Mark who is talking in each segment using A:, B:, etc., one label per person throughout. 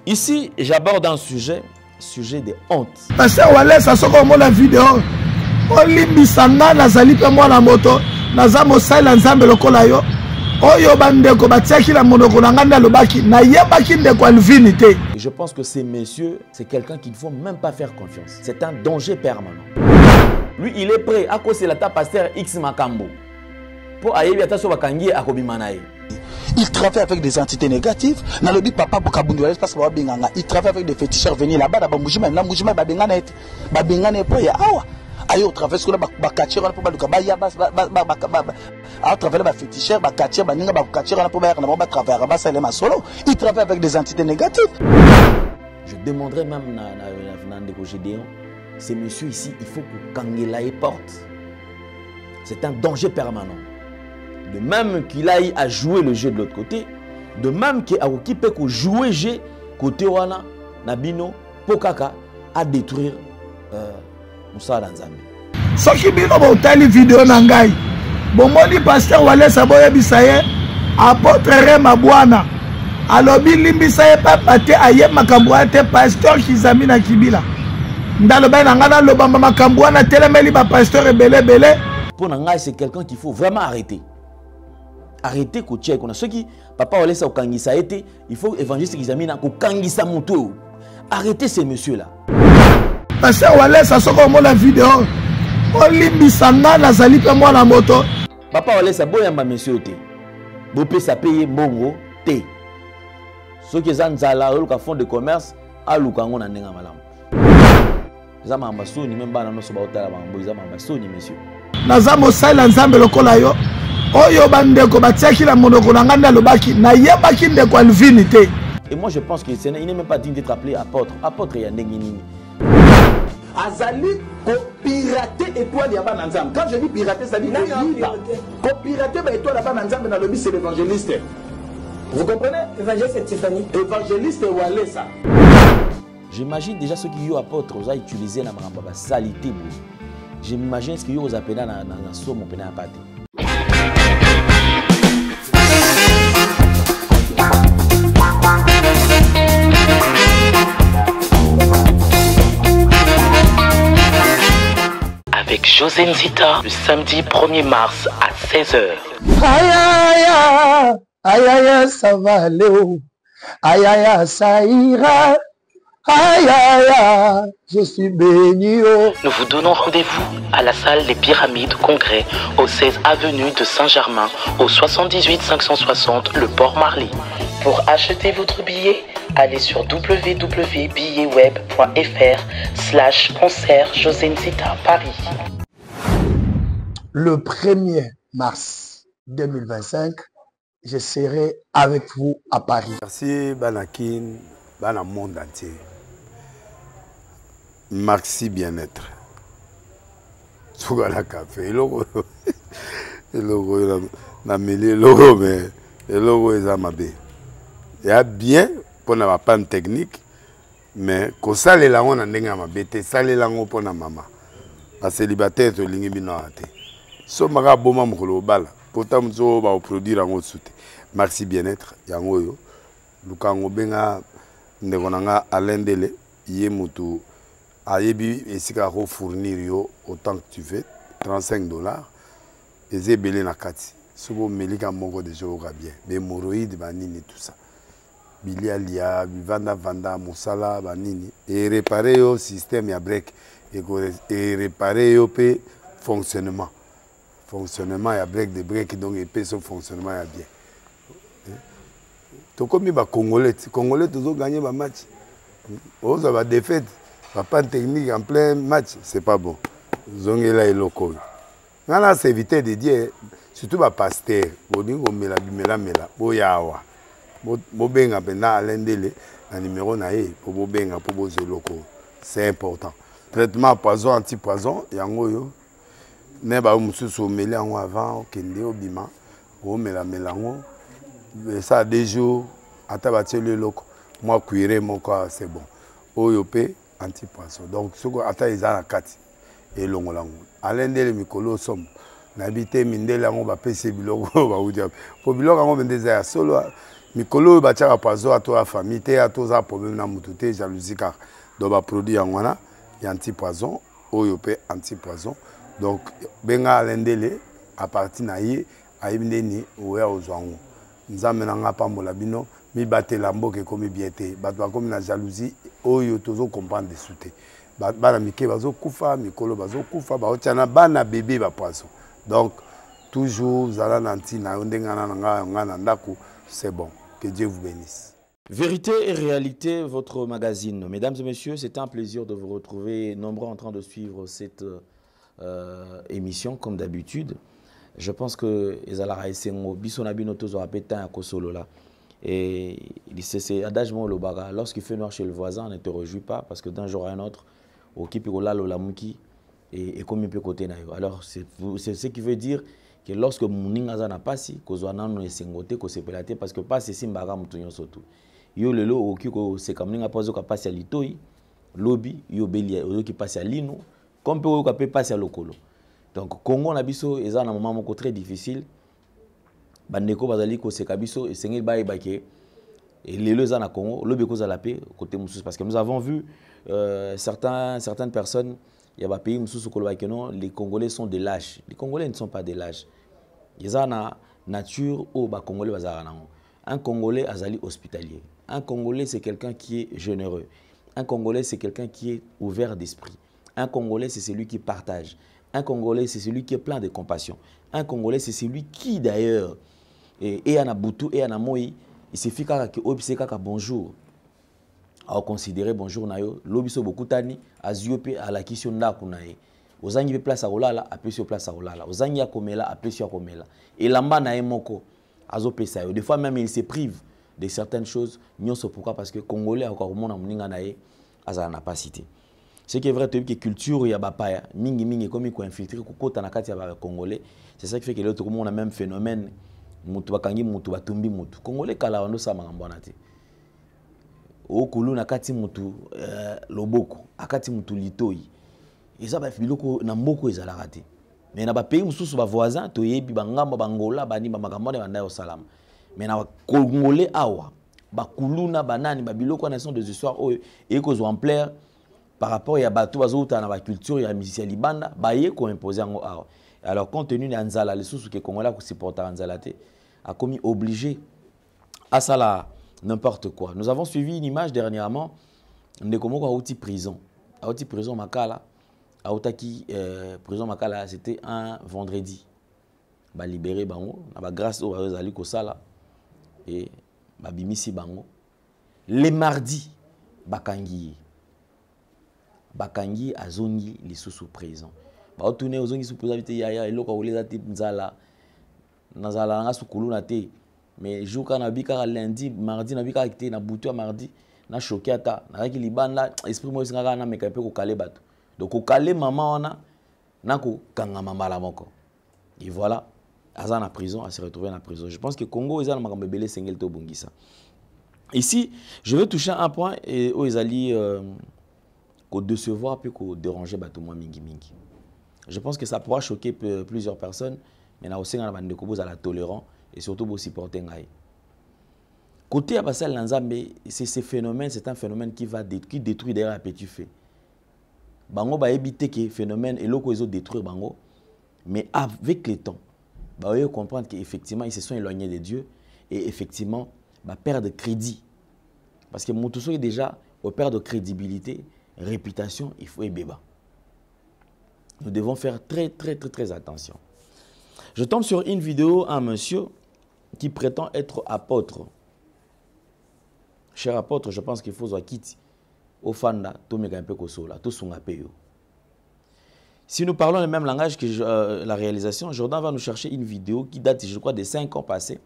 A: Ici, j'aborde un sujet de honte.
B: Pasteur Wallace, à ce moment la vidéo, Olimbi Sanga, Nazali, moi la moto, Nazamo Saïla Nzambe lokola yo, Oyo Bandeko, Batiaki la monoko, Nanganda Lobaki, Nayabaki de Qualvinité.
A: Je pense que ces messieurs, c'est quelqu'un qu'il ne faut même pas faire confiance. C'est un danger permanent. Lui, il est prêt à causer la ta pasteur X Makambo. Pour aller à ta sobakangi à Kobimanae.
C: Il travaille avec des entités négatives. Dans le papa parce que il travaille avec des féticheurs venir là-bas, là-bas, Moujima, Babengane, ayo travers que la bakatcher pour bakabaya à travers la féticheur bakatcher baninga bakatcher pour ba travers ba salema solo. Il travaille avec des entités négatives.
A: Je demanderais même à Ndeko Gédéon, ces messieurs ici, il faut que Kangela et porte. C'est un danger permanent. De même qu'il aille à jouer le jeu de l'autre côté, de même qu'il a occupé que jouer le jeu côté wana Nabino Pokaka à détruire Moussa Danzambe.
B: Ce qui bino botali vidéo nangai. Bon moni pasteur Wallace aboya bisaye apôtre Rema Bwana. Alobi limbisaye papa te aye makambo te pasteur Kizamina Kibila. Ndalo ba ngana lobamba makambo wana telemeli ba pasteur belé.
A: Pour nangai c'est quelqu'un qu'il faut vraiment arrêter. Arrêtez koutier qu'on a ceux qui papa Wallace au kangisa été, il faut évangéliste Kizamina ko kangisa moto. Arrêtez ces messieurs là.
B: Pasteur Wallace à ce moment la vidéo. Olimbi Sanga Nazali pe moi la moto.
A: Papa Wallace boyamba messieurs te. Bopé ça paye mbongo te. Ceux qui ont zala ou fond de commerce à lukango na ndenga malamu. Zama ambasoni même bana no so ba otala ba zama ambasoni messieurs.
B: Nazamo Saïla Nzambe lokola yo. Oyo bandeko batiaki la monoko na nganda lobaki na yebaki ndeko Alvinité.
A: Et moi je pense qu'il n'est même pas digne d'être appelé apôtre. Apôtre ya ndengi nini.
C: Azali ko pirater étoile ya bana nzambe. Quand je dis pirater, ça dit ko pirater ba étoile ya bana nzambe na lobi c'est l'évangéliste. Vous comprenez?
D: Évangéliste Tiffany.
C: Évangéliste Wallace.
A: J'imagine déjà ceux qui ont apôtre ont utilisé la maramba salité. J'imagine ce qu'ils ont appelé dans la somme au pénal pâté.
E: Avec José Nzita, le samedi 1er mars à 16h.
B: Aïe aïe, ça va aller. Aïe ça ira. Aïe, je suis béni.
E: Nous vous donnons rendez-vous à la salle des Pyramides Congrès au 16 avenue de Saint-Germain au 78 560 Le Port-Marly. Pour acheter votre billet, allez sur www.billetweb.fr/concert José Nzita Paris.
B: Le 1er mars 2025, je serai avec vous à Paris.
F: Merci Banakin, Bana monde entier. Merci bien-être. Sougala café, logo, na mêlé logo, mais le logo est amabé. Il y a bien pour la panne technique, mais quand ça les langues on a n'enga mabé, ça les langues pour la maman. La célibataire to lingi binoate. So maga boma mukolo bala. Pourtant mzo ba produire en soute. Merci bien-être. Yango yo. Lukango benga ndekonanga alendele yé mutu. Ayebi esika ko fournir yo autant que tu veux, $35. Et zebele na kati. Sobo melika mongo de joga bien. Be moroïde banini tout ça. Bilialia, vanda musala banini. Et réparer yo système ya break et réparer yo pe fonctionnement. Fonctionnement ya break de break donc et pe son fonctionnement ya bien. To comme ba congolais toujours gagner ba match. On va défaite. Pas de technique en plein match, c'est pas bon. Zongela et loco. Nana c'est éviter de dire surtout ba pasteur, bodingo mela boyawa. Bobenga pena alendele na numéro nae pour bobenga pour bozo loco. C'est important. Traitement poison anti-poison yango yo. Ne ba mususu meli yango avant kende obima. O mela ngo. Ça des jours atabatie le loco. Moi cuire mon corps c'est bon. Oyope anti-poisson. Donc, ce qu'on attend, ils ont la carte. Et l'on l'a. Alain de Mikolo somme. N'habite Mindela, on va payer ces bilots. Pour bilots, on va des airs solo. mikolo batiaka poison ato ya famille te atoza problème na mutu te jalousie kaka donc baproduit yango wana ya anti-poison oyo mpe anti-poison donc benga alendele à partir na ye ayebi ndeni oya ozwa yango nzambe na nga pambola bino mibatela mboka ekomi bien te bato bakomi na jalousie oyo tozokomprendre desu te bana mike bazokufa mikolo bazokufa baotia na bana bebe bapoison donc toujours zala na ntina yo ndenge na nga na ndako c'est bon. Que Dieu vous bénisse.
A: Vérité et réalité, votre magazine. Mesdames et messieurs, c'est un plaisir de vous retrouver nombreux en train de suivre cette émission, comme d'habitude. Je pense que et c'est adagement le baga. Lorsqu'il fait noir chez le voisin, ne te réjouis pas parce que d'un jour à un autre, au Kipirola, Lolamuki, et comme il peut côté naïo. Alors, c'est ce qui veut dire que lorsque Mouningaza n'a pas si, Kozwana no esengote, ko sepelate, parce que pas c'est simbaga mutunyo soto. Yo lelo oki ko se kamninga pazo ka passe à litoi, lobby, yo belia, yo qui passe à lino, comme peut ka passe à lokolo. Donc Congo na biso eza na moment moko très difficile. Bandeko bazali ko se kabiso esengel baye bake et lelo eza na Congo, lobby ko za la paix côté musus parce que nous avons vu certaines personnes il y a des pays où les Congolais sont des lâches. Les Congolais ne sont pas des lâches. Ils ont une nature où les Congolais sont. Un Congolais est hospitalier. Un Congolais, c'est quelqu'un qui est généreux. Un Congolais, c'est quelqu'un qui est ouvert d'esprit. Un Congolais, c'est celui qui partage. Un Congolais, c'est celui qui est plein de compassion. Un Congolais, c'est celui qui, d'ailleurs, et en a Boutou, et en a Moï, il suffit que bonjour. À considérer bonjour nayo lobiso beaucoup tani aziope à la question nda kunaye ozangi be place à olala apesi place à olala ozangi akomela apesi akomela et lamba na moko azopesa yo des fois même il se prive de certaines choses nyonso pourquoi parce que congolais encore mona muninga naye azana na pas cité ce qui est vrai que culture ya bapaya mingi comme ko infiltrer ko kota na kati ya ba congolais c'est ça qui fait que l'autre on a même phénomène mutu bakangi mutu batumbi mutu congolais kala wando sa makambo na te okulu na kati mutu loboko akati mutu litoi eza ba biloko na mboko ezala raté mais na ba pays mususu ba voisins to yebi bangamba bangola bani ba makambo na banda yo salam mais na congolais awa ba kuluna banani ba biloko na sont des histoires et cause ampleur par rapport ya bato bazouta na ba culture ya musicien libanda ba ye ko imposer ngo awa alors compte tenu na nzala les sous que congolais ko supporter nzala te a commis obligé à ça là n'importe quoi. Nous avons suivi une image dernièrement de comment à outil prison. À outil prison Makala, à Outaki prison Makala, c'était un vendredi. Ba libéré bango, ba grâce au Azali Kosala et ba bimisi bango. Les mardis bakangi azongi les sous prison. Ba retourner aux zongi sous prison ya eloko oleza type nzala. Nazala nga sukulu na te. Mais jour quand on a lundi, mardi, on a été na bouton mardi, na choqué ata, na qui liban là, esprit moi singa na meka pe ko kale bato. Donc ko kale maman ona, na ko kanga mama la moko. Et voilà, Azan en prison, à se retrouver en prison. Je pense que Congo ils ont makambe belé sengel to bongisa. Ici, je veux toucher un point et où ils allaient ko décevoir puis ko déranger bato moi mingi. Je pense que ça pourra choquer plusieurs personnes, mais na aussi na bande ko vous à la tolérant. Et surtout pour supporter Ngaï. Côté Abassal Lanzambe, c'est phénomène, c'est un phénomène qui détruit d'ailleurs à petit feu. Bango va éviter que phénomène et l'autre ils ont détruit Bango, mais avec le temps, bah ils comprendre qu'effectivement ils se sont éloignés de Dieu et effectivement bah perdre crédit, parce que mon tout est déjà au perdre de crédibilité, réputation, il fautébéba. Nous devons faire très attention. Je tombe sur une vidéo un monsieur qui prétend être apôtre. Cher apôtre, je pense qu'il faut quitter au fanda, tout me peu kosola, tout son apéo. Si nous parlons le même langage que la réalisation, Jordan va nous chercher une vidéo qui date, je crois, de 5 ans passés,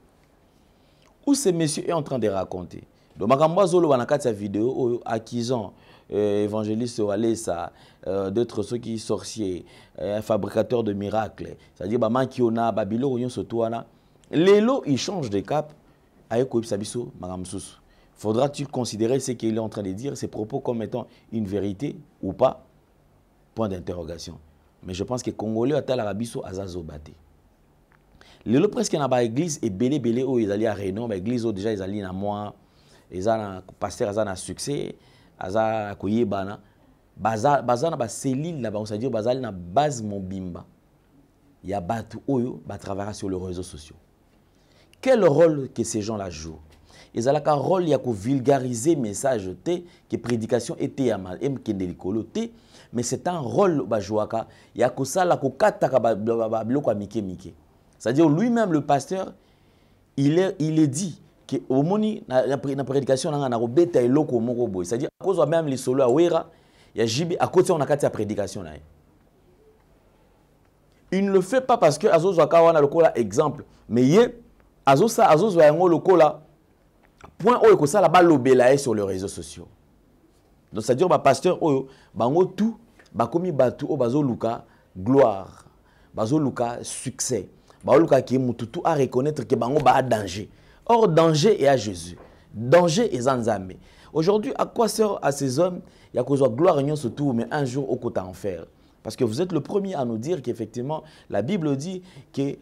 A: où ce monsieur est en train de raconter. Donc, Makambo Zolo va dans cette vidéo, accusant évangéliste Walesa, d'autres ceux qui sont sorciers, fabricateurs de miracles, c'est-à-dire Mankiona, Babilo, Yon Sotuana. Lélo, il change de cap. Faudra-t-il considérer ce qu'il est en train de dire, ses propos comme étant une vérité ou pas? Point d'interrogation. Mais je pense que Congolais a l'Arabiso Azazo Bate. lelo presque na ba église et belé où ils allaient à Réunion, ba église où déjà ils allaient na moi, ils ont pasteur ils ont un succès, aza koyebana, baza na ba cellule là, on dire bazali na base mobimba. Il y a batu oyo ba travailler sur les réseaux sociaux. Quel rôle que ces gens-là jouent? Ils ont un rôle ya ko vulgariser message té que prédication était ya mal likolo té, mais c'est un rôle ba jouaka ya ko sala ko kataka ba biloko mike. C'est-à-dire lui-même le pasteur il est dit que au moni na prédication na robeta eloko moko boy. C'est-à-dire à cause même les solo awera ya jibi à côté on a kati ya prédication na. Il ne le fait pas parce que azo zaka wana lokola exemple, mais ye azo zo yango lokola point oyo ko sala ba lobela sur les réseaux sociaux. Donc c'est-à-dire ba pasteur oyo bango tout ba komi batu o bazo luka gloire, bazo luka succès, ba luka ki mutu tout à reconnaître que bango ba danger. Or danger est à Jésus. Danger est en Nzambe. Aujourd'hui à quoi sert à ces hommes il y a cause gloire union surtout mais un jour au côté enfer. Parce que vous êtes le premier à nous dire qu'effectivement la Bible dit que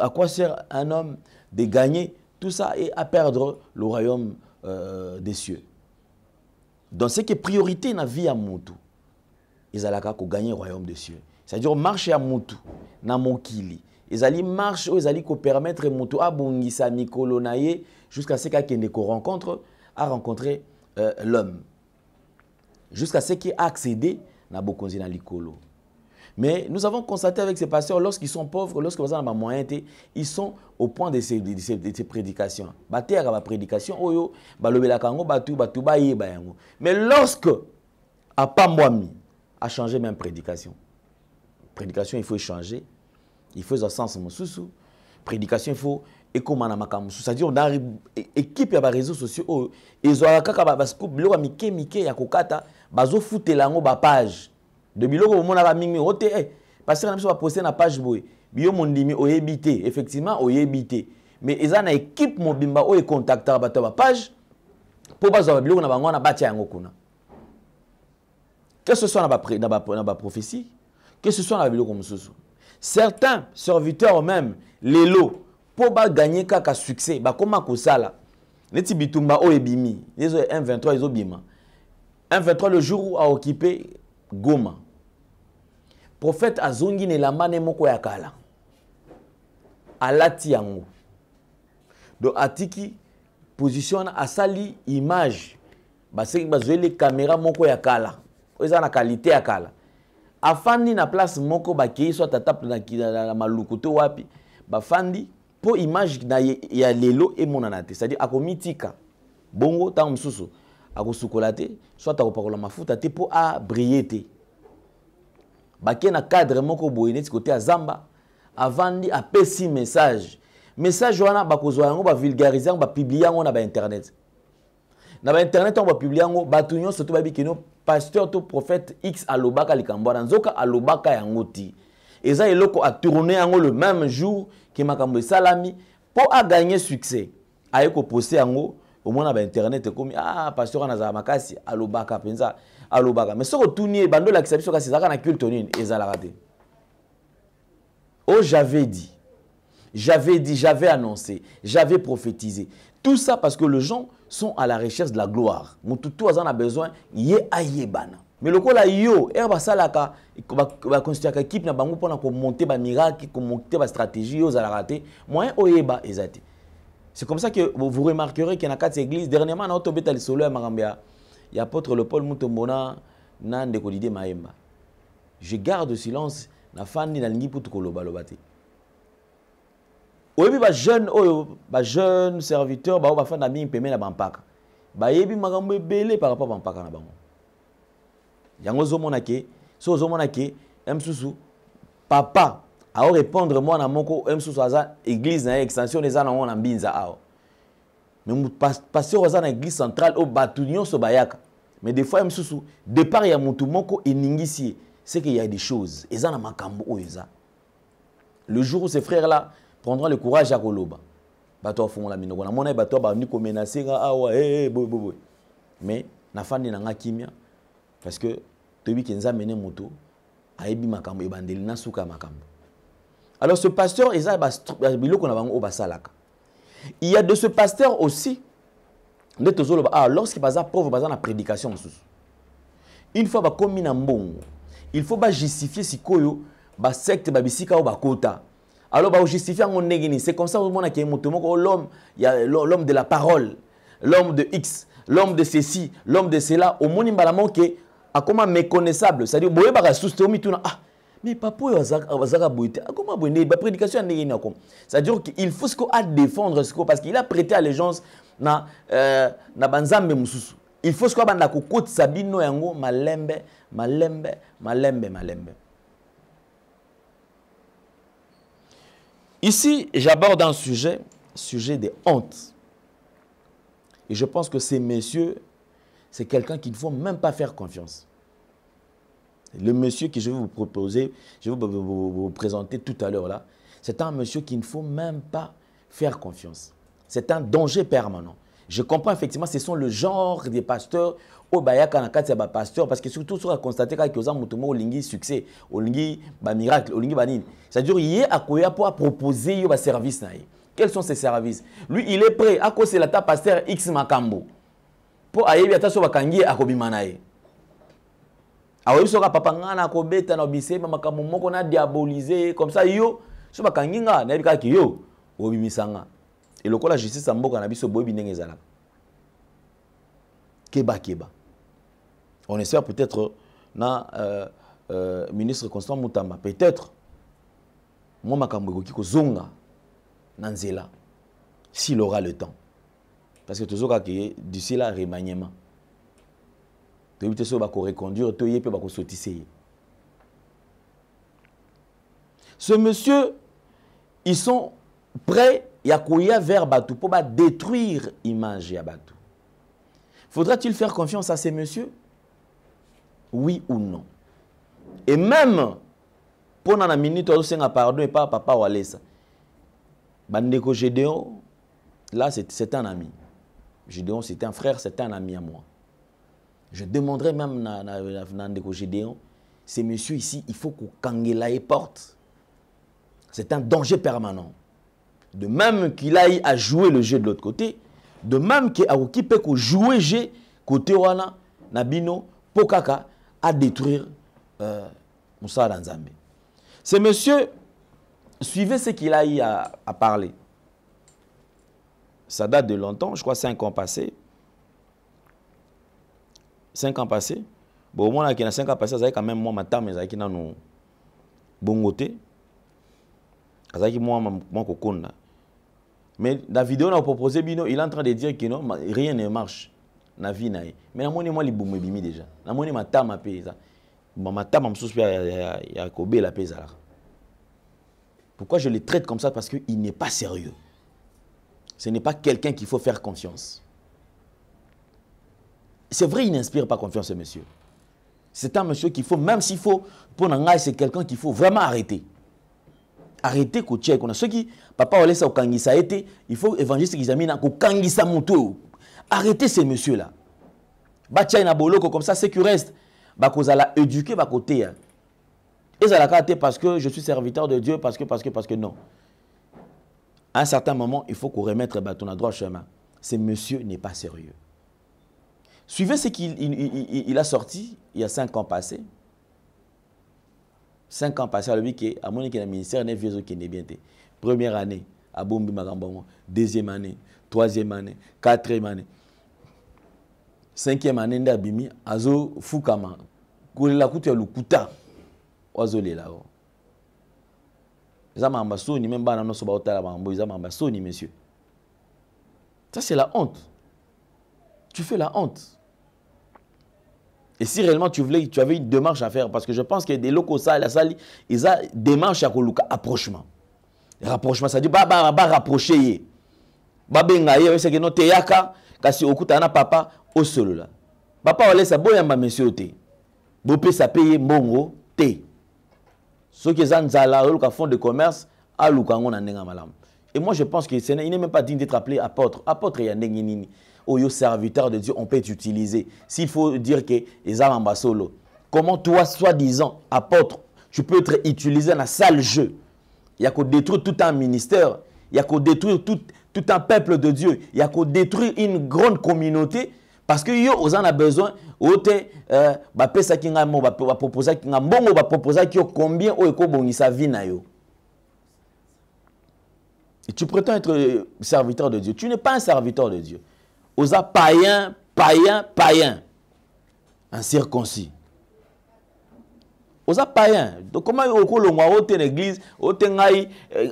A: à quoi sert un homme de gagner tout ça et à perdre le royaume des cieux. Donc c'est que priorité na vie à Moutou. Ils allaient gagner le royaume des cieux. C'est-à-dire marcher à Moutou, na Mokili. Ils allaient marcher, ils allaient permettre Moutou à Bungisa Mikolo Naye jusqu'à ce qu'il rencontre à rencontrer l'homme. Jusqu'à ce qu'il a accédé à Bokonzi na Likolo. Mais nous avons constaté avec ces pasteurs, lorsqu'ils sont pauvres, lorsqu'ils ont des moyens, ils sont au point de ces prédications. Mais lorsque Apamwami a changé même prédication, il faut changer, il faut un sens moussou, prédication il faut écomana makamusu. C'est-à-dire on a équipe ya ba réseaux sociaux ils ont kaka ba scoop biloko mike ya kokata bazo futela ngo ba page. De biloko omona ba mingi ote parce que na biso ba poster na page boy biyo mondimi oyebité effectivement oyebité mais eza na équipe mobimba o e contacter bato ba page pour bazo biloko na bango na batia yango kuna que ce soit na ba prophétie que ce soit na biloko mususu certains serviteurs même lelo pour ba gagner kaka succès ba koma ko sala neti bitumba o ebimi les 123 ils obima 123 le jour où a occupé Goma. Prophète azongi ne lamane moko ya kala. Alati yango. Donc atiki position asali image. Baseki bazwele caméra moko ya kala. Oza na qualité ya kala. Afandi na place moko bakei so tatap na malukuto wapi. Bafandi po image na ya lelo e monana te. C'est-à-dire akomitika. Bongo ta msusu. Ako sukolate, soit akopakola mafuta te po a briller te. Baké na cadre moko boyene ti côté azamba avandi a pesi message. Message wana bakozwa yango ba vulgariser ba publier yango na ba internet. Na ba internet on ba publier yango batu nyonso to babi kino pasteur to prophète X alobaka likambo na nzoka alobaka yango ti. Eza eloko a tourner yango le même jour que makambo salami po a gagner succès. Ayeko poster yango au moins na internet comme pasteur na makasi alobaka penza alobaka mais soko tuni bando la kisabiso kasi zaka na culte nini ezala raté. Oh j'avais dit, j'avais annoncé, j'avais prophétisé. Tout ça parce que les gens sont à la recherche de la gloire. Mututu azan a besoin ye ayebana. Mais le kola yo ba salaka ba construire équipe na bango pona ko monter ba miracle, ko monter ba stratégie yo zala raté. Moyen oyeba ezate. C'est comme ça que vous remarquerez qu'il y a 4 églises. Dernièrement, on a obéi solo à Marambia. Il y a apôtre le Paul Mutombona, Nande Kodide Maemba. Je garde silence. Na fandi na lingi pour tout lobate. Oyebi ba jeune serviteur ba fanda mi peme na bampaka. Ba yebi makambo ebele par rapport bampaka na bango. Yango zo monake, so zo monake, msusu papa a répondre moi na moko msusu aza église na extension les ana na mbinza ao. Mais pasteur aza na église centrale au batunyo so bayaka. Mais des fois msusu départ ya mutu moko eningisi c'est qu'il y a des choses eza na makambo oeza. Le jour où ces frères là prendront le courage à koloba. Bato font la minoko na mona bato ba ni ko menacer awa boy. Mais na fandi na ngakimia parce que tobi kenza mene mutu ayebi makambo ebandeli na suka makambo. Alors ce pasteur, il y a de ce pasteur aussi, lorsqu'il passe pauvre, il la prédication. Une fois qu'il a il faut justifier si il secte, alors justifier c'est comme ça que l'homme de la parole, l'homme de X, l'homme de ceci, l'homme de cela, au monde il comment méconnaissable, c'est-à-dire mais papa comment la prédication c'est-à-dire qu'il faut ce qu'on a défendre parce qu'il a prêté allégeance na banzambe mususu. Il faut ce qu'on a kokot sabino yango malembe. Ici, j'aborde un sujet de honte. Et je pense que ces messieurs, c'est quelqu'un qu'il ne faut même pas faire confiance. Le monsieur que je vais vous proposer, je vais vous présenter tout à l'heure là, c'est un monsieur qu'il ne faut même pas faire confiance. C'est un danger permanent. Je comprends effectivement, ce sont le genre des pasteurs au bayaka na pasteur parce que surtout sur a constaté qu'il y a un succès, un miracle, un c'est-à-dire il y a pour proposer un service. Quels sont ces services? Lui, il est prêt à cause de la pasteur X Makambo pour aller bientôt sur bakangi à kobimanaye. Alors, il sera papa ngana kobeta na bise makambo moko na diaboliser comme ça yo sur bakangi nga na bika ki yo obimisanga. Et le la justice a mboka na biso boyebi ndenge ezala. Keba. On espère peut-être na ministre Constant Moutamba peut-être moi makambo ekoki kozonga na nzela s'il aura le temps. Parce que toujours que d'ici là remaniement. Tu éviter ça va reconduire to yé pe ba ko sotisser. Ce monsieur ils sont prêts Yakoya vers Batou pour détruire l'image de Batou. Faudra-t-il faire confiance à ces messieurs? Oui ou non? Et même, pendant la minute, on a pardon et pas papa Walesa. Bandeko Gédéon, là c'est un ami. Gédéon c'est un frère, c'est un ami à moi. Je demanderai même à Bandeko Gédéon, ces messieurs ici, il faut qu'on kangela et porte. C'est un danger permanent. De même qu'il aille à jouer le jeu de l'autre côté, de même qu'il peut jouer le jeu côté wana nabino pokaka à détruire Moussa Danzambe. Ce monsieur, suivez ce qu'il a eu à parler. Ça date de longtemps, je crois 5 ans passés. 5 ans passés. Bon, au moins, il y a 5 ans passés, ça quand même moi, ma tante, mais ça qui n'a nous bon côté. Ça qui moi, coconne. Mais la vidéo on a proposé Bino, il est en train de dire que non, rien ne marche dans la vie. Mais la monnaie moi les boum bimi déjà. La monnaie ma tama paye ça. Ma tama me soucie ya kobe la paye ça. Pourquoi je le traite comme ça? Parce qu'il n'est pas sérieux. Ce n'est pas quelqu'un qu'il faut faire confiance. C'est vrai, il n'inspire pas confiance ce monsieur. C'est un monsieur qu'il faut, même s'il faut, pour Nangai, c'est quelqu'un qu'il faut vraiment arrêter. Arrêtez ko tchèque. On a ceux qui, papa, on laisse au kangisa été, il faut évangéliste qui examine au kangisa moto. Arrêtez ces messieurs-là. Batcha na boloko comme ça, c'est que reste. Bakoza la éduquer, bakoté. Et ça la carte parce que je suis serviteur de Dieu, parce que non. À un certain moment, il faut qu'on remette ton à droit chemin. Ce monsieur n'est pas sérieux. Suivez ce qu'il a sorti il y a 5 ans passés. 5 ans passés, à lui qui a mon ministère n'est vieux qui n'est bien. Première année, à Bombi Magambon. Deuxième année, troisième année, quatrième année. 5e année, d'Abimi, Azo Fukama. Koula Koutia Lukuta. Oiseau là. Les ambassades, ni même pas dans nos bateaux, les ambassades, ni messieurs. Ça, c'est la honte. Tu fais la honte. Et si réellement tu avais une démarche à faire, parce que je pense que des locaux, la salle, ils ont une démarche à approchement. Rapprochement, ça dit, rapprocher. Bengaye, c'est que non, teyaka, kasi okutana papa, au solo là. Papa, on laisse boyamba, monsieur, te. Bopé, ça paye mbongo, te. Ceux qui ont un fonds de commerce, à l'oukangon en malam. Et moi, je pense qu'il n'est même pas digne d'être appelé apôtre. Apôtre, il y a un au serviteur de Dieu, on peut utiliser. S'il faut dire que les âmes en solo, comment toi, soi-disant, apôtre, tu peux être utilisé dans la salle jeu Il y a qu'à détruire tout un ministère. Il y a qu'à détruire tout un peuple de Dieu. Il y a qu'à détruire une grande communauté. Parce que yo, on a besoin, proposer combien sa vie na yo. Et tu prétends être serviteur de Dieu. Tu n'es pas un serviteur de Dieu. Osa païen, un circoncis. Osa païen. Donc comment on a une église,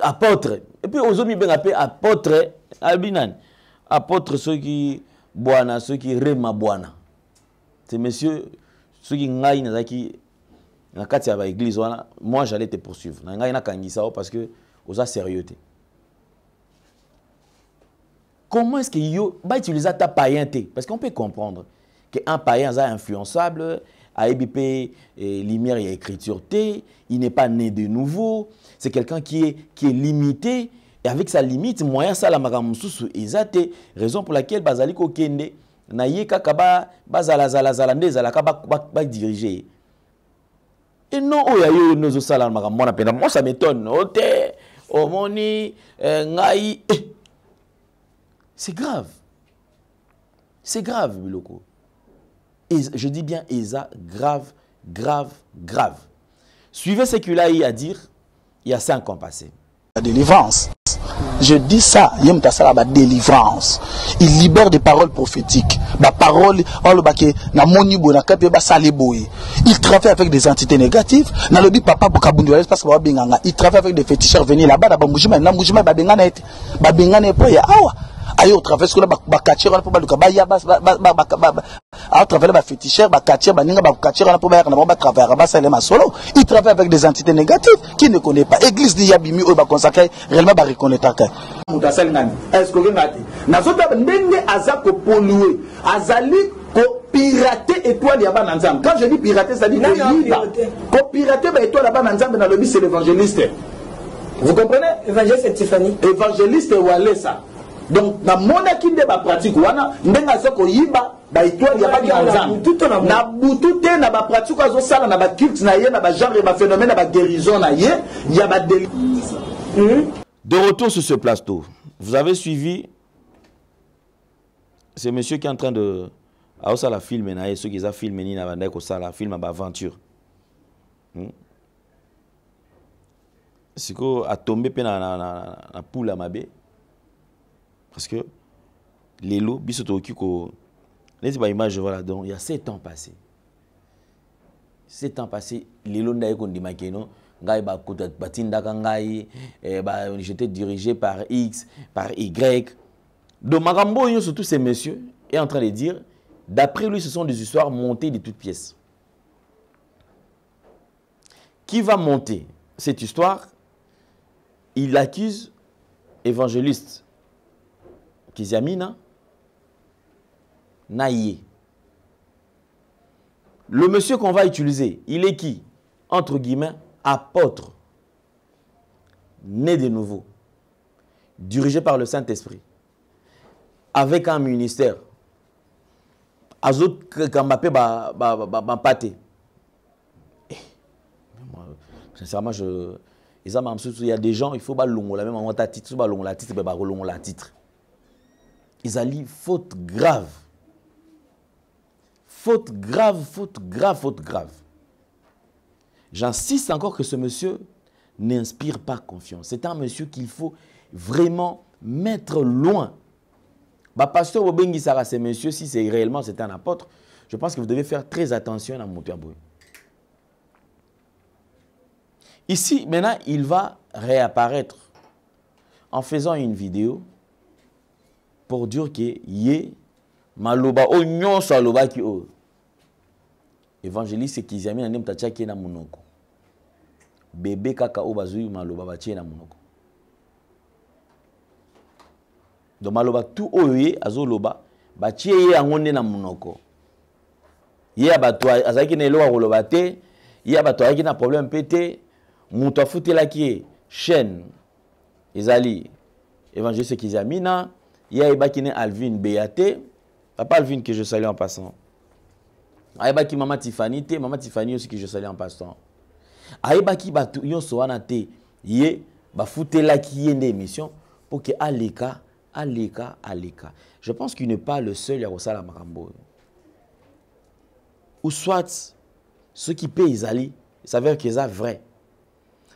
A: apôtre. Et puis aux hommes ben appelé apôtre, albinan. Apôtre ceux qui boana, ceux qui rema boana. C'est messieurs ceux qui ngai nazaki na kati ya église wana, moi j'allais te poursuivre. Na ngai na kangisa parce que osa sérieuxté. Comment est-ce que yo va utiliser ta païenté? Parce qu'on peut comprendre qu'un païen est influençable, à EBP, lumière et écriture, il n'est pas né de nouveau, c'est quelqu'un qui est limité, et avec sa limite, moyen ça la magamususu ezate, raison pour laquelle bazali ko kende na yeka kaba bazala ndeza kaba diriger. Et non oyayo nozo sala magamona pena, moi ça m'étonne, ote omoni ngai. C'est grave. C'est grave, Biloko. Et je dis bien, Eza, grave, grave, grave. Suivez ce qu'il a eu à dire il y a 5 ans passés.
C: La délivrance. Je dis ça, il la délivrance. Il libère des paroles prophétiques. La parole, il travaille avec des entités négatives. Il travaille avec des féticheurs venus là-bas. Ayo au travers que ba kachira na poba ba ya ba à travers ba féticheur ba kachira ba ninga ba kachira na poba na ba travers ba salema solo. Il travaille avec des entités négatives qui ne connaît pas. Église di yabimi o ba consacrer réellement ba reconnaître que mutasal ngani est-ce que ngati na zota ndenge azako polluer azali ko pirater étoile ya ba nzambe. Quand je dis pirater ça dit ko pirater ba étoile ya ba nzambe na lobby c'est l'évangéliste. Vous comprenez? Évangéliste Tiffany. Évangéliste Walesa. Donc, dans mon équipe de pratique, wana ndenga soko yiba ba itwali ya ba nzambe na butute na ba pratique azo sala na ba culte na ye na ba genre ba phénomène na ba guérison na ye ya ba De
A: retour sur ce plateau, vous avez suivi ce monsieur qui est en train de ça la film na ceux qui a filmé ni na banda ko sala film ba aventure. Siko a tombé pe na poule à mabe. Parce que les lots, les images, voilà, donc il y a 7 ans passés. 7 ans passés, les lots n'avaient j'étais dirigé par X, par Y. Donc Marambo, surtout ces messieurs, est en train de dire, d'après lui, ce sont des histoires montées de toutes pièces. Qui va monter cette histoire? Il accuse évangéliste Kiziamina Naïe. Le monsieur qu'on va utiliser, il est qui? Entre guillemets, apôtre, né de nouveau, dirigé par le Saint-Esprit, avec un ministère. Azot Kambapé Pate. Sincèrement, il y a des gens, il faut pas la même en titre, la titre. Ils ont dit faute grave. Faute grave, faute grave, faute grave. J'insiste encore que ce monsieur n'inspire pas confiance. C'est un monsieur qu'il faut vraiment mettre loin. Pasteur Obengi Sara, ce monsieur, si c'est réellement c'est un apôtre, je pense que vous devez faire très attention à Moutiaboué. Ici, maintenant, il va réapparaître en faisant une vidéo pour dire que yé maloba onyon so aloba ki o évangéliste Kiziami na ndem tacha ki na munoko bébé kaka o bazui maloba batie na munoko do maloba tout oye azoloba batie ye angonde na munoko ye abato azaki na elo akoloba te ye abato azaki na problème pété muto afutela ki chaîne ezali évangéliste Kiziami na il y a Ibakine Alvin Béaté, papa Alvin que je salue en passant. Aïbaki Maman Tiffany aussi que je salue en passant. Aïbaki Batu Yon Soanate, Yé Bah foutez là qui y ait une émission pour que Aleka. Je pense qu'il n'est pas le seul à ça la Marambo. Ou soit ceux qui payent Isali, il s'avère qu'ils sont vrai.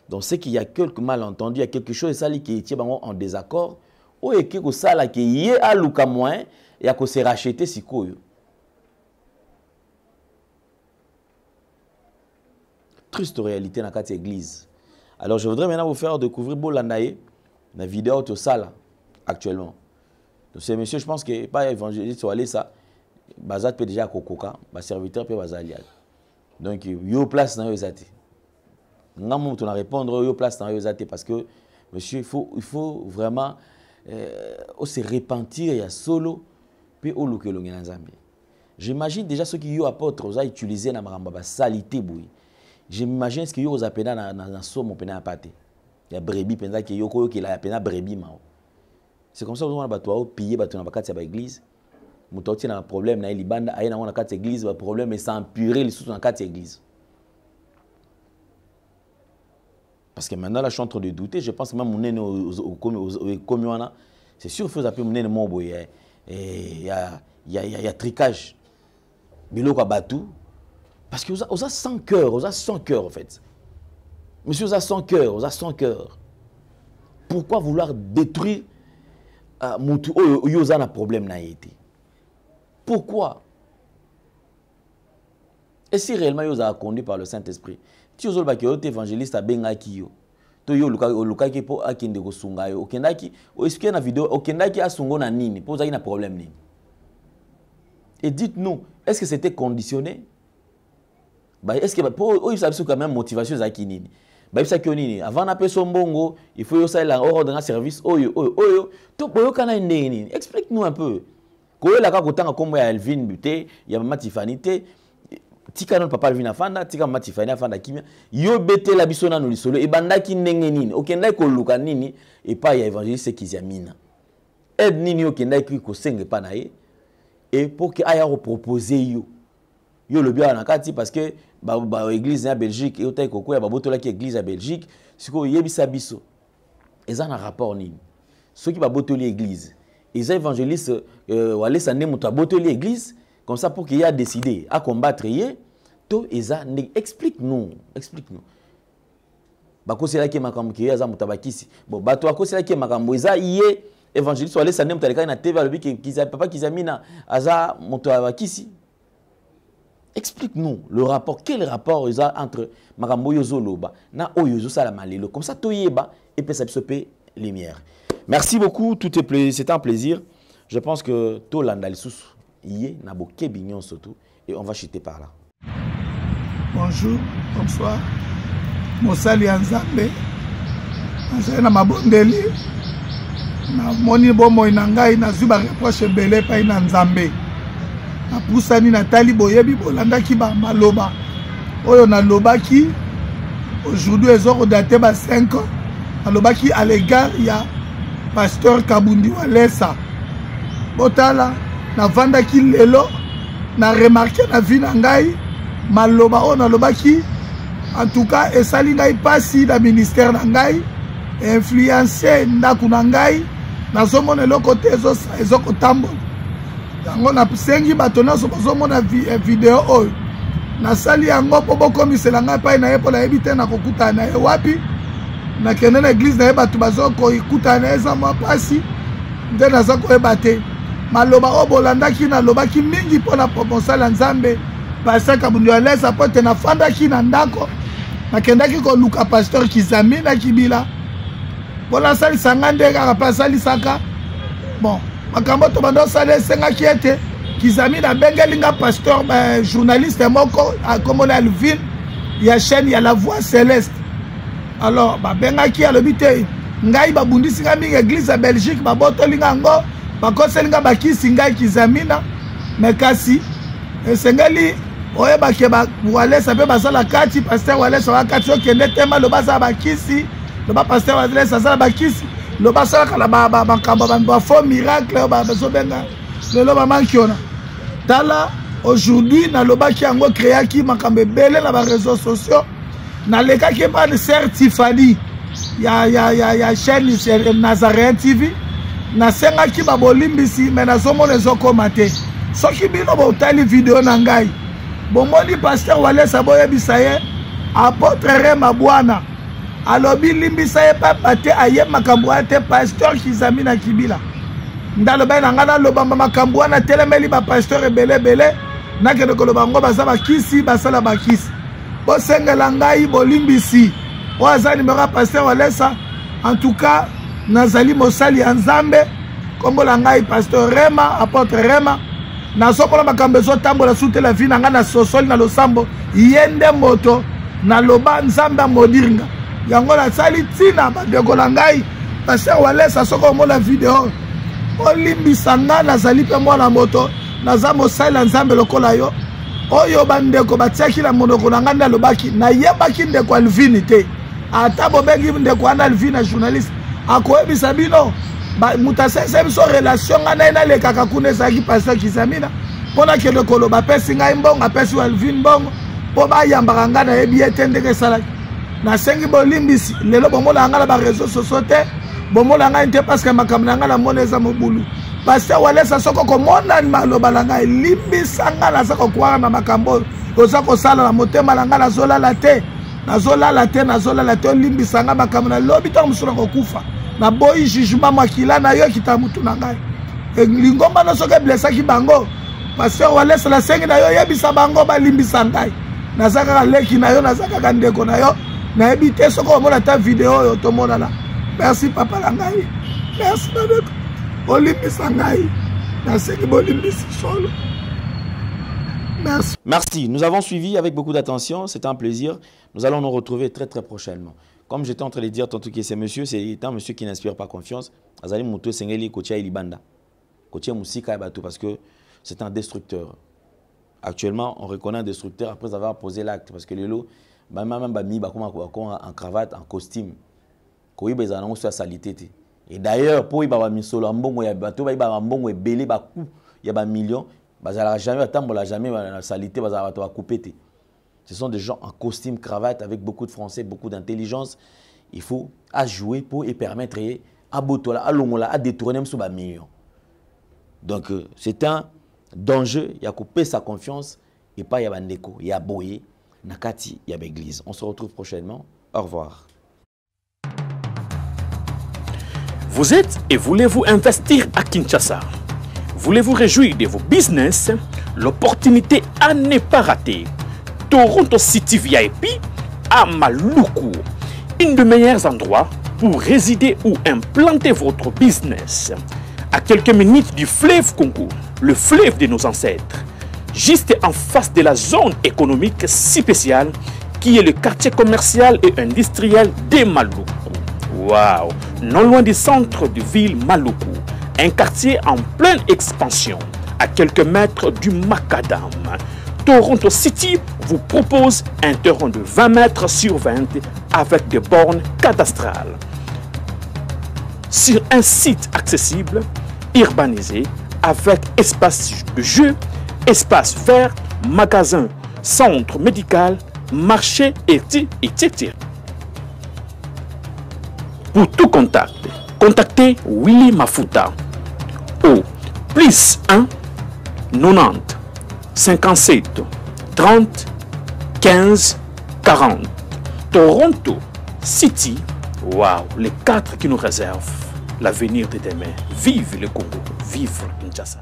A: Donc c'est qu'il y a quelques malentendus, il y a quelque chose qui est en désaccord. Ou il y a quelque chose qui est à l'ouka moins et à se racheter si quoi. Triste réalité dans cette église. Alors je voudrais maintenant vous faire découvrir Bolandaye, la vidéo de ça actuellement. Donc ces messieurs, je pense que pas évangéliste ou aller ça, Bazat peut déjà kokoka, ba serviteur peut bazalial. Donc yo place dans yozate. Ngam on répondre yo place dans yozate parce que monsieur il faut vraiment se repentir ya solo puis au luke longa nzambe. J'imagine déjà ceux qui yo apôtres ont utilisé na maramba ba salité boui. J'imagine ce que yo zapena na somo pena pate. Ya brebis penza que yo ko ki la pena brebis mao. C'est comme ça que vous avez pillé dans l'église. Vous avez un problème dans l'Ibanda, vous avez un église, le problème est sans purer les sous dans l'église. Parce que maintenant, là, je suis en train de douter. Je pense que même mon au commun, c'est sûr qu'il faut appeler mon mon il y a tricage. Bilo ka batou. Parce que vous avez 100 cœurs, vous avez 100 cœurs en fait. Monsieur, vous avez 100 cœurs, vous avez 100 cœurs. Pourquoi vouloir détruire Moutou Yoza n'a problème n'a été. Pourquoi? Et si réellement Yoza a conduit par le Saint-Esprit, tu as dit évangéliste à Bengaki yo, to yo luka ki po akinde ko sunga yo, okendaki, est-ce na vidéo okendaki a sungo na nini, pour ça il y a problème nini. Et dites-nous, est-ce que c'était conditionné? Bah est-ce que pour eux ça quand même motivation za ki nini? Avant d'appeler son bongo, il faut que la ordre d'un service. Explique-nous un peu. Quand il y a comme Elvin Buté, il y a Mama Tiffany, tika non papa Elvin Afanda, tika Mama Tiffany Afanda Kimia, yo bete la bisona no lisolo e bandaki ndenge nini, okenda ko luka nini et pas ya évangéliste qui zamina. Aide nini okenda ko senge pa na ye et pour que aya proposer yo. Yo le bien en kati parce que l'église en Belgique et autant que ba botola qui église en Belgique siko yebisa biso eza na rapport nini ceux qui ba botoli église les évangélistes wale sané muto botoli église comme ça pour qu'il y a décidé à combattre yé to eza explique-nous ba ko sela ki makambo ki eza mutabakisi bon bato ko sela ki makambo eza yé évangéliste wale sané muto alika na TV alobi ki papa kizamina aza mutabakisi. Explique-nous le rapport. Quel rapport il y a entre Makambo Yozoloba na Oyozo Salamalelo. Comme ça, Toyeba et Pesapsope Lumière. Merci beaucoup. C'était un plaisir. Je pense que Tolanda Lissous y n'a beau Kébignon surtout. Et on va chuter par là.
B: Bonjour, bonsoir. Mosali Anzambe. Anzambe na mabondeli. Na moni bomo inangai na zuba reproche belé pa ina Nzambe. Na pusani na tali boyebi bolandaki ba maloba oyo na lobaki aujourd'hui ezoko daté ba 5 ans alobaki à l'égard ya pasteur Kabundi Walesa botala na vandaki lelo na remarqué na vie na ngai maloba oyo na lobaki en tout cas esali ngai pasi na ministère na ngai influencer ndaku na ngai nazomona eloko te ezoko tambola. Yango na sengi bato nyonso bazomona video oyo nasali yango po bokomisela ngai epai na ye mpo nayebi te na kokutana na ye wapi nakende na eglize na ye bato bazokokutana na ye eza mwa mpasi nde naza koyeba te maloba oyo bolandaki nalobaki mingi mpo na mosala Nzambe Pasteur Kabundi Walesa mpo te nafandaki na ndako nakendaki koluka pasteur Kizami na Kibila mpo nasalisaka ngai nde kaka mpe asalisaka bon makambo to bando sale sengaki ete Kizami na bengelinga pasteur journaliste moko akomona Elvin ya chaîne ya la voix céleste alors ba bengaki alobi te ngai babundisi nga mingi église ya Belgique babotolinga ngo bakoselinga bakisi ngai Kizami na mekasi esengeli oyebaki Walesa mpe basala kati pasteur Walesa wakati okende tema loba za bakisi loba pasteur Walesa azala bakisi loba salaka na makambo ba faux miracle bazobenga lelo bamankiona tala aujourd'hui na lobaki yango créaki makambo ebele na ba réseaux sociaux na lekaki pa de certifadi ya chaîne Nazaréen TV nasengaki babolimbisi mais nazomona ezokoma te soki bino botali video na ngai bomoni pasteur Walesa boyebisa ye apôtre Rema Bwana alobi limbisa ye papa te aye makambo te pasteur Kizami na Kibila ndaloba na ngana lobamba makambo wana telemeli ba pasteur ebele nakende koloba ngo baza bakisi basala bakisi bosengela ngai bolimbisi oaza numéro pasteur Walesa en tout cas nazali mosali ya Nzambe kombola ngai pasteur Rema apôtre Rema nasokola makambo ezotambola sute la vie na nga na sosoli na losambo yende moto na loba Nzambe modiringa yango nasali tina bandeko na ngai pasteur Walesa soko omona video olimbisa nga nazali pe mwana moto naza mosali ya Nzambe lokola yo oyo bandeko batiaki na monoko na nga nde alobaki nayebaki ndeko Alvini te ata bobengi ndeko wana Alvini na journaliste akoyebisa bino muta sese biso relation nga na ye nalekaka kuna ezalaki pasteur Kizamina mpona kende koloba apesi ngai mbongo apesi Alvini mbongo mpo bayambaka nga nayebi ye te ndenge esalaki nasengi bolimbisi lelo bomona nga na bareseau sociaux te bomona ngai te parce que makambo na nga namona eza mobulu pasteur Walesa soko komona maloba na ngai limbisa nga naza kokwara na makambo oyo oza kosala na motema na nga nazolala te olimbisa nga makambo na lobi ntango mosusu na kokufa na boyi jugement makila na yo kita mutu na ngai lingomba no soki eblesaki bango pasteur Walesa nasengi na yo yebisa bango balimbisa ngai naza kaka leki na yo naza kaka ndeko na yo nayebi te soki omona ta video oyo tomonana merci papa na ngai merci bandeko olimbisa ngai nasengi bolimbisi solo. Merci.
A: Merci. Nous avons suivi avec beaucoup d'attention. C'était un plaisir. Nous allons nous retrouver très prochainement. Comme j'étais en train de dire tantôt que c'est un monsieur qui n'inspire pas confiance. Azali Mouto Sengeli Kotia Ilibanda. Kotia Moussika Batou parce que c'est un destructeur. Actuellement, on reconnaît un destructeur après avoir posé l'acte. Parce que le lot, même en cravate, en costume. Koyi Bezana, on se salité. Et d'ailleurs, pour Ibaba Misolo, Mbongo Yabato, Ibaba Mbongo et Belé Bakou, il y a un million. Ce sont des gens en costume, cravate, avec beaucoup de français, beaucoup d'intelligence. Il faut jouer pour et permettre à Botola, à Longola, à détourner même sous un million. Donc, c'est un danger. Il y a coupé sa confiance. Et pas il y a Bandeko, il y a Boye, Nakati, il y a l'église. On se retrouve prochainement. Au revoir.
D: Vous êtes et voulez-vous investir à Kinshasa? Voulez-vous réjouir de vos business? L'opportunité à ne pas rater. Toronto City VIP à Maluku. Un des meilleurs endroits pour résider ou implanter votre business. À quelques minutes du fleuve Congo, le fleuve de nos ancêtres. Juste en face de la zone économique spéciale qui est le quartier commercial et industriel de Maluku. Waouh! Non loin du centre de ville Maluku. Un quartier en pleine expansion, à quelques mètres du Macadam. Toronto City vous propose un terrain de 20 mètres sur 20 avec des bornes cadastrales. Sur un site accessible, urbanisé, avec espace de jeu, espace vert, magasin, centre médical, marché, etc. Pour tout contact, contactez Willy Mafuta au plus 1 90 57 30 15 40. Toronto City, waouh, les 4 qui nous réservent l'avenir de demain. Vive le Congo, vive Kinshasa.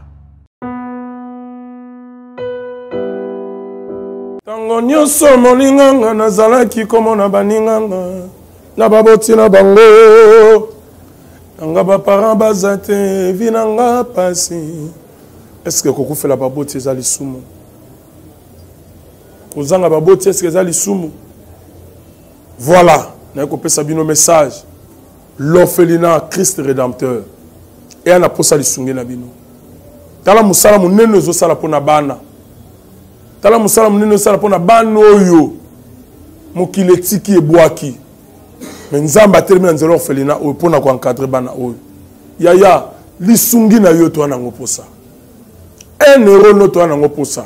G: Tango nyonso molinganga nazalaki komona baninganga na baboti na bango. Nga ba parents bazate vinanga pasi. Est-ce que koko fait la baboti ezali sumu? Kozanga baboti est-ce que ezali sumu? Voilà, na ko pesa bino message. L'orphelinat Christ rédempteur. Et ana posa lisunge na bino. Tala musala munene zo sala pona bana. Tala musala munene zo sala pona bana oyo. Mokile tiki ebwaki. Mais nzamba termina nzelo orphelinat oyo pona ko encadrer bana oyo. Yaya lisungi na yo to anango posa. 1 euro no to anango posa.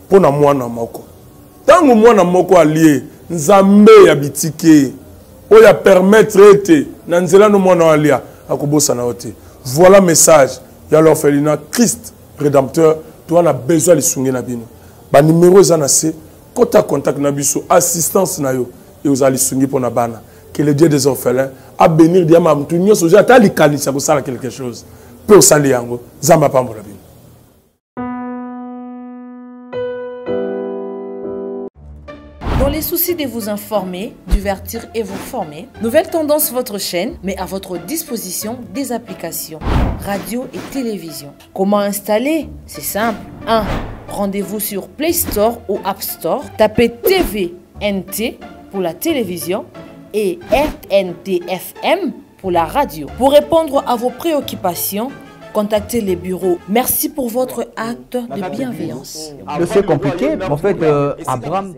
G: Pona mwana moko. Tango mwana moko alie nzambe ya bitike oya permettre ete na nzela no mwana alia akobosa na ote. Voilà message ya l'orphelinat Christ rédempteur. Toi on a besoin de sunge na bino. Ba numéro za na se kota contact na biso assistance na yo et vous allez sunge pour na bana. Que le Dieu des orphelins a bénir diama mtu nyoso ja ta likanisa ko sala quelque chose. Peu sali yango zamba pambola bino.
H: Dans les soucis de vous informer, divertir et vous former, Nouvelle Tendance, votre chaîne, met à votre disposition des applications, radio et télévision. Comment installer? C'est simple. 1. Rendez-vous sur Play Store ou App Store. Tapez TVNT pour la télévision et RNTFM pour la radio. Pour répondre à vos préoccupations, contactez les bureaux. Merci pour votre acte de bienveillance.
I: C'est compliqué, en fait, Abraham...